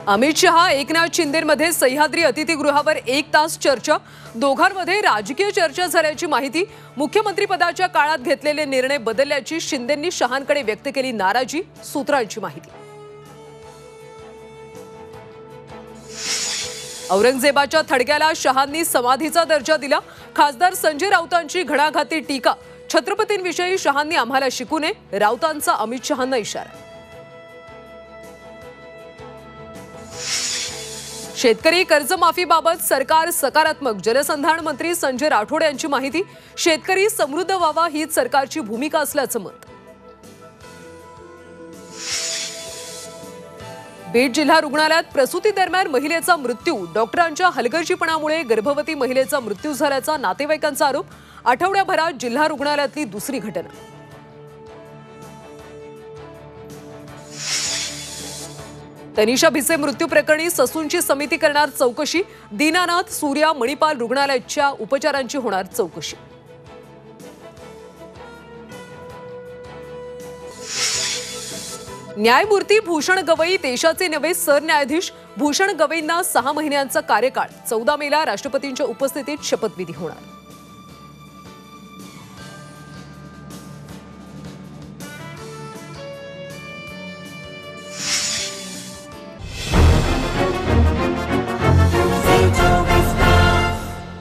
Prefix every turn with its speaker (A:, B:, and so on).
A: अमित शहा एकनाथ शिंदेमध्ये सह्याद्री अतिथीगृहावर 1 तास चर्चा। दोघांमध्ये राजकीय चर्चा झाल्याची माहिती। मुख्यमंत्रीपदाच्या काळात घेतलेले निर्णय बदलल्याची शिंदेंनी शहांकडे व्यक्त केली नाराजी। सूत्रांची माहिती। औरंगजेबाच्या थडग्याला शहांनी समाधीचा दर्जा दिला। खासदार संजय राऊतांची घणाघाती टीका। छत्रपतींविषयी शहांनी आम्हाला शिकू नये, राऊतांचा अमित शहांना इशारा। शेतकरी कर्जमाफीबाबत सरकार सकारात्मक। जलसंधारण मंत्री संजय राठोड यांची माहिती। शेतकरी समृद्ध व्हावा हीच सरकारची भूमिका असल्याचं मत। बीड जिल्हा रुग्णालयात प्रसूती दरम्यान महिलेचा मृत्यू। डॉक्टरांच्या हलगर्जीपणामुळे गर्भवती महिलेचा मृत्यू झाल्याचा नातेवाईकांचा आरोप। आठवड्याभरात जिल्हा रुग्णालयातली दुसरी घटना। तनिषा भिसे मृत्यू प्रकरणी ससूनची समिती करणार चौकशी। दीनानाथ, सूर्या, मणिपाल रुग्णालयाच्या उपचारांची होणार चौकशी। न्यायमूर्ती भूषण गवई देशाचे नवे सरन्यायाधीश। भूषण गवईंना 6 महिन्यांचा कार्यकाळ। 14 मेला राष्ट्रपतींच्या उपस्थितीत शपथविधी होणार।